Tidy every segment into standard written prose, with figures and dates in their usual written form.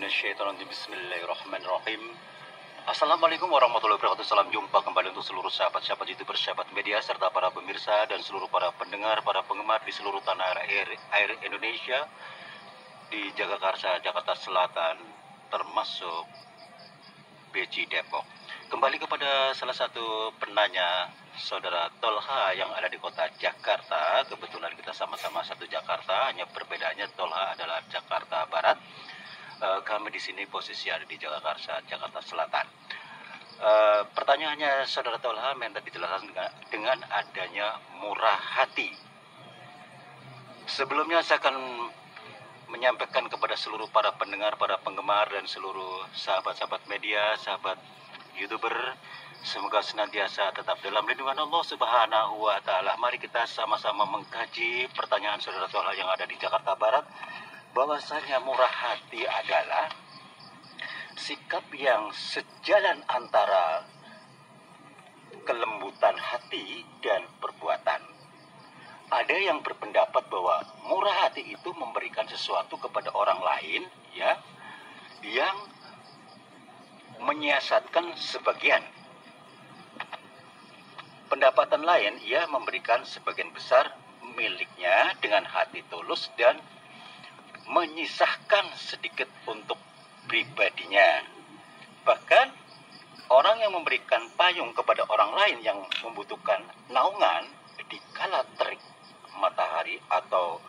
minasyaitonir Bismillahirrahmanirrahim. Assalamualaikum warahmatullahi wabarakatuh. Salam jumpa kembali untuk seluruh sahabat-sahabat YouTuber, sahabat media, serta para pemirsa dan seluruh para pendengar, para penggemar di seluruh tanah air Indonesia, di Jagakarsa, Jakarta Selatan, termasuk Beci Depok. Kembali kepada salah satu penanya, Saudara Tolha yang ada di kota Jakarta. Kebetulan kita sama-sama satu Jakarta, hanya perbedaannya Tolha adalah Jakarta Barat. Kami di sini posisi ada di Jagakarsa, Jakarta Selatan. Pertanyaannya Saudara Tolha minta dijelaskan dengan adanya murah hati. Sebelumnya saya akan menyampaikan kepada seluruh para pendengar, para penggemar, dan seluruh sahabat-sahabat media, sahabat YouTuber, semoga senantiasa tetap dalam lindungan Allah Subhanahu wa Ta'ala. Mari kita sama-sama mengkaji pertanyaan Saudara Tolha yang ada di Jakarta Barat, bahwasanya murah hati adalah sikap yang sejalan antara kelembutan hati dan perbuatan. Ada yang berpendapat bahwa murah hati itu memberikan sesuatu kepada orang lain, ya, yang menyiasatkan sebagian. Pendapatan lain, ia memberikan sebagian besar miliknya dengan hati tulus dan menyisahkan sedikit untuk pribadinya. Bahkan orang yang memberikan payung kepada orang lain yang membutuhkan naungan di kala terik matahari atau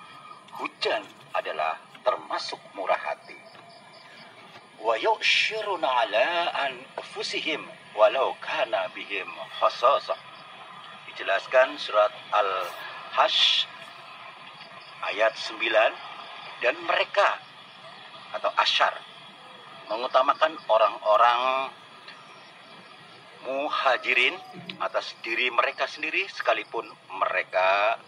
hujan adalah termasuk murah hati. Wa yu'shiruna ala anfusihim walau kana bihim khasasah. Dijelaskan surat Al-Hash ayat 9. Dan mereka atau asyar mengutamakan orang-orang muhajirin atas diri mereka sendiri, sekalipun mereka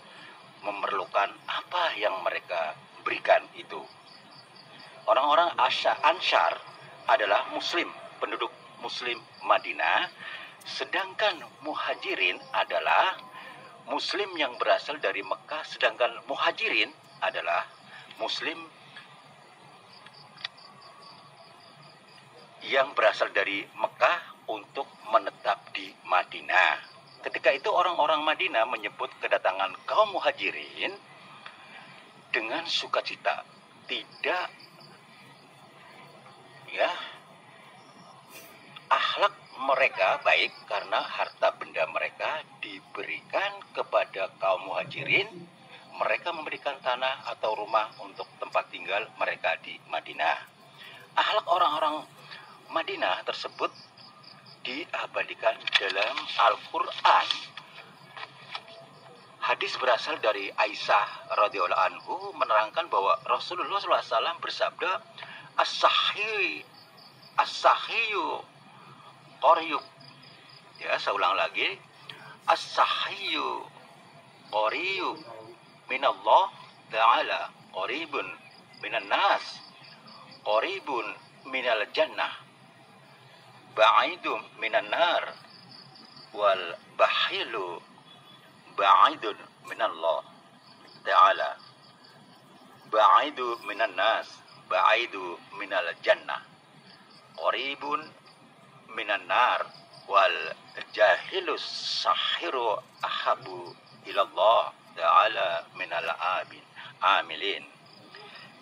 memerlukan apa yang mereka berikan itu. Orang-orang Ansar adalah muslim, penduduk muslim Madinah, sedangkan muhajirin adalah muslim yang berasal dari Mekah, sedangkan muhajirin adalah muslim yang berasal dari Mekah untuk menetap di Madinah. Ketika itu orang-orang Madinah menyebut kedatangan kaum muhajirin dengan sukacita. Tidak, ya, akhlak mereka baik karena harta benda mereka diberikan kepada kaum muhajirin. Mereka memberikan tanah atau rumah untuk tempat tinggal mereka di Madinah. Akhlak orang-orang Madinah tersebut diabadikan dalam Al-Quran. Hadis berasal dari Aisyah radhiyallahu anhu menerangkan bahwa Rasulullah SAW bersabda, As-sahiyyu qariyub. Ya, saya ulang lagi. As-sahiyyu qariyub minallah ta'ala, qaribun minan nas, qaribun minal jannah, ba'idum minan nar, wal bahilu ba'idun minallah ta'ala, ba'idu minan nas, ba'idu minal jannah, qaribun minan nar, wal jahilus sahiru ahabu ilallah ta'ala minal amilin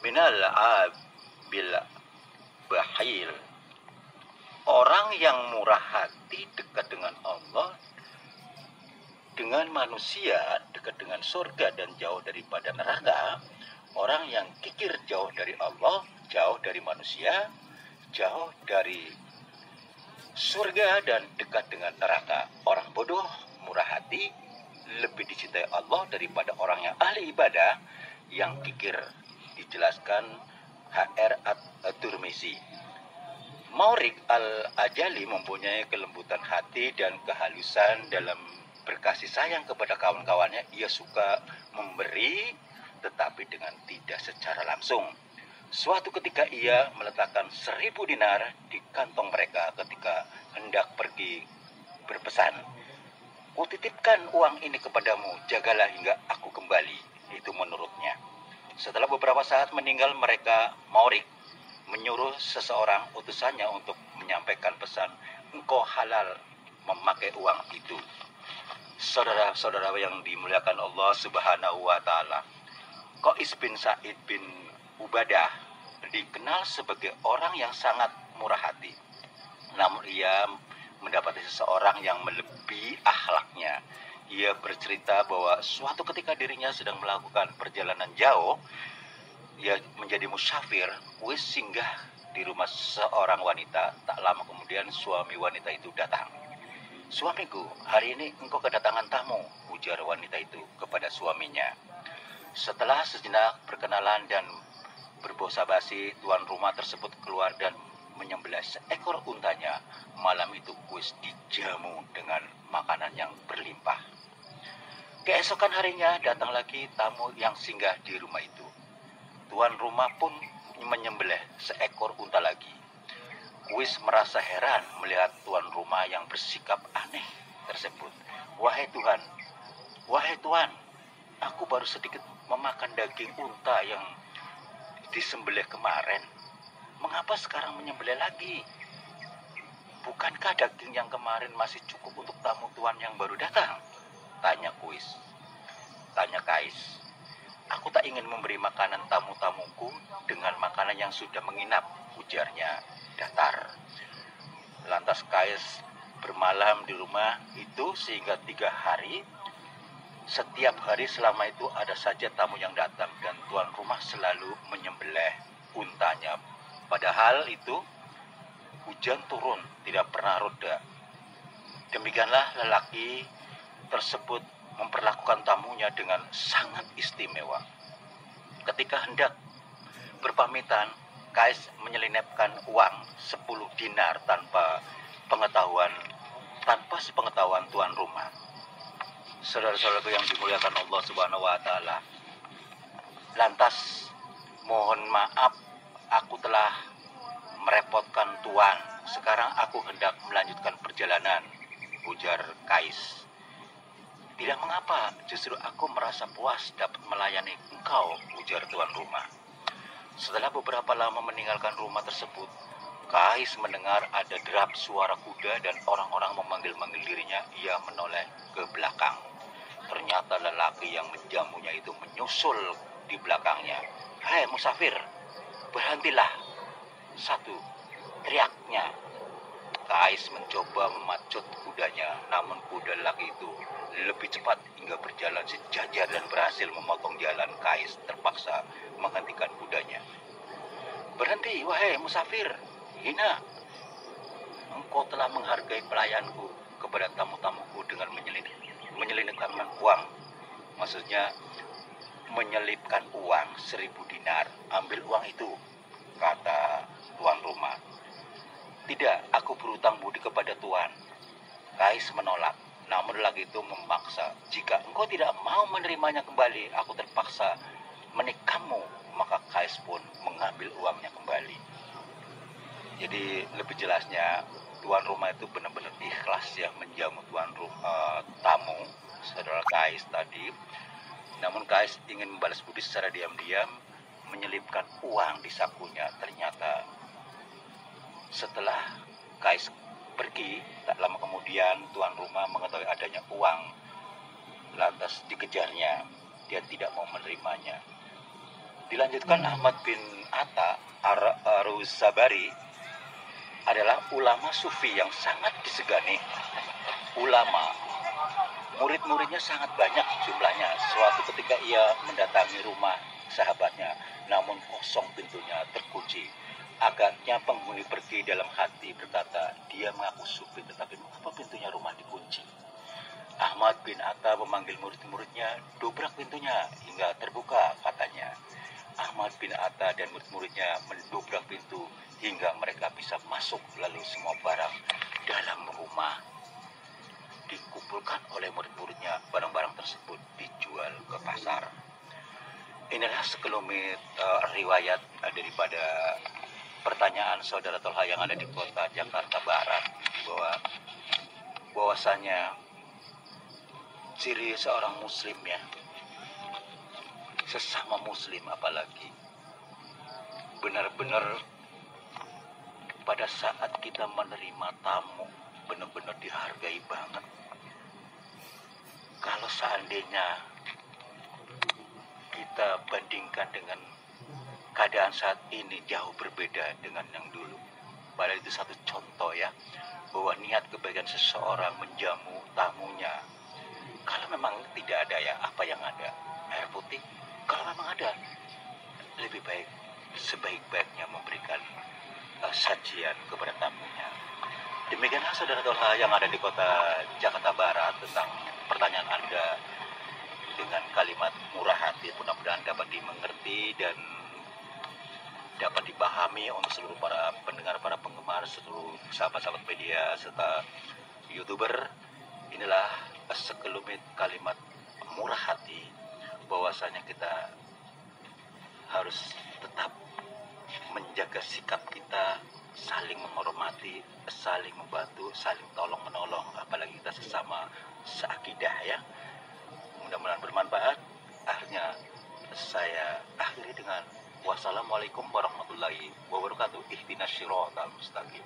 minal abil bahil. Orang yang murah hati dekat dengan Allah, dengan manusia dekat dengan surga dan jauh daripada neraka. Orang yang kikir jauh dari Allah, jauh dari manusia, jauh dari surga dan dekat dengan neraka. Orang bodoh murah hati lebih dicintai Allah daripada orang yang ahli ibadah yang kikir. Dijelaskan HR At-Tirmizi. Maurik Al-Ajali mempunyai kelembutan hati dan kehalusan dalam berkasih sayang kepada kawan-kawannya. Ia suka memberi tetapi dengan tidak secara langsung. Suatu ketika ia meletakkan 1.000 dinar di kantong mereka ketika hendak pergi berpesan. Kutitipkan uang ini kepadamu, jagalah hingga aku kembali. Itu menurutnya. Setelah beberapa saat meninggal mereka, Maurik menyuruh seseorang utusannya untuk menyampaikan pesan, engkau halal memakai uang itu. Saudara-saudara yang dimuliakan Allah Subhanahu wa taala, Qais bin Sa'id bin Ubadah dikenal sebagai orang yang sangat murah hati. Namun ia mendapati seseorang yang melebihi akhlaknya. Ia bercerita bahwa suatu ketika dirinya sedang melakukan perjalanan jauh, ia menjadi musyafir, wis singgah di rumah seorang wanita. Tak lama kemudian suami wanita itu datang. Suamiku, hari ini engkau kedatangan tamu, ujar wanita itu kepada suaminya. Setelah sejenak perkenalan dan berbasa-basi, tuan rumah tersebut keluar dan menyembelih seekor untanya. Malam itu kuis dijamu dengan makanan yang berlimpah. Keesokan harinya datang lagi tamu yang singgah di rumah itu. Tuan rumah pun menyembelih seekor unta lagi. Kuis merasa heran melihat tuan rumah yang bersikap aneh tersebut. Wahai Tuan, aku baru sedikit memakan daging unta yang disembelih kemarin. Mengapa sekarang menyembelih lagi? Bukankah daging yang kemarin masih cukup untuk tamu tuan yang baru datang? Tanya Kais. Aku tak ingin memberi makanan tamu-tamuku dengan makanan yang sudah menginap, ujarnya datar. Lantas Kais bermalam di rumah itu sehingga 3 hari. Setiap hari selama itu ada saja tamu yang datang dan tuan rumah selalu menyembelih untanya. Padahal itu hujan turun, tidak pernah reda. Demikianlah lelaki tersebut memperlakukan tamunya dengan sangat istimewa. Ketika hendak berpamitan, Kais menyelinapkan uang 10 dinar tanpa sepengetahuan tuan rumah. Saudara-saudaraku yang dimuliakan Allah Subhanahu wa taala. Lantas mohon maaf, aku telah merepotkan tuan. Sekarang aku hendak melanjutkan perjalanan, ujar Kais. Tidak mengapa, justru aku merasa puas dapat melayani engkau, ujar tuan rumah. Setelah beberapa lama meninggalkan rumah tersebut, Kais mendengar ada derap suara kuda dan orang-orang memanggil-manggil dirinya. Ia menoleh ke belakang. Ternyata lelaki yang menjamunya itu menyusul di belakangnya. Hei musafir, berhentilah. 1, teriaknya. Kais mencoba memacut kudanya, namun kuda lelaki itu lebih cepat hingga berjalan sejajar dan berhasil memotong jalan. Kais terpaksa menghentikan kudanya. Berhenti, wahai musafir, hina. Engkau telah menghargai pelayanku kepada tamu-tamuku dengan menyelipkan uang. Maksudnya menyelipkan uang 1000 dinar. Ambil uang itu, kata tuan rumah. Tidak, aku berutang budi kepada tuan. Kais menolak, namun lagi itu memaksa. Jika engkau tidak mau menerimanya kembali, aku terpaksa menikahmu. Maka Kais pun mengambil uangnya kembali. Jadi lebih jelasnya, tuan rumah itu benar-benar ikhlas ya menjamu tamu saudara Kais tadi. Namun Kais ingin membalas budi secara diam-diam, menyelipkan uang di sakunya. Ternyata setelah Kais pergi, tak lama kemudian tuan rumah mengetahui adanya uang. Lantas dikejarnya, dia tidak mau menerimanya. Dilanjutkan, Ahmad bin Atta Ar-Sabari adalah ulama sufi yang sangat disegani. Ulama, murid-muridnya sangat banyak jumlahnya. Suatu ketika ia mendatangi rumah sahabatnya, namun kosong pintunya, terkunci. Agaknya penghuni pergi dalam hati berkata, dia mengaku sufi tetapi mengapa pintunya rumah dikunci? Ahmad bin Atta memanggil murid-muridnya, dobrak pintunya hingga terbuka, katanya. Ahmad bin Atta dan murid-muridnya mendobrak pintu hingga mereka bisa masuk, lalu semua barang dalam rumah dikumpulkan oleh murid-muridnya. Barang-barang tersebut dijual ke pasar. Inilah sekelumit riwayat daripada pertanyaan saudara Tolha yang ada di kota Jakarta Barat, bahwasanya ciri seorang muslim ya, sesama muslim apalagi, benar-benar pada saat kita menerima tamu benar-benar dihargai banget. Kalau seandainya kita bandingkan dengan keadaan saat ini jauh berbeda dengan yang dulu. Padahal itu satu contoh ya, bahwa niat kebaikan seseorang menjamu tamunya. Kalau memang tidak ada ya, apa yang ada? Air putih. Kalau memang ada, lebih baik sebaik-baiknya memberikan sajian kepada tamunya. Demikianlah saudara-saudara yang ada di kota Jakarta Barat tentang pertanyaan Anda dengan kalimat murah hati. Mudah-mudahan dapat dimengerti dan dapat dipahami untuk seluruh para pendengar, para penggemar, seluruh sahabat-sahabat media serta YouTuber. Inilah sekelumit kalimat murah hati bahwasanya kita harus tetap menjaga sikap kita, saling menghormati, saling membantu, saling tolong menolong, apalagi kita sesama seakidah ya. Mudah-mudahan bermanfaat. Akhirnya saya akhiri dengan wassalamualaikum warahmatullahi wabarakatuh. Ihdinas syiratal mustaqim.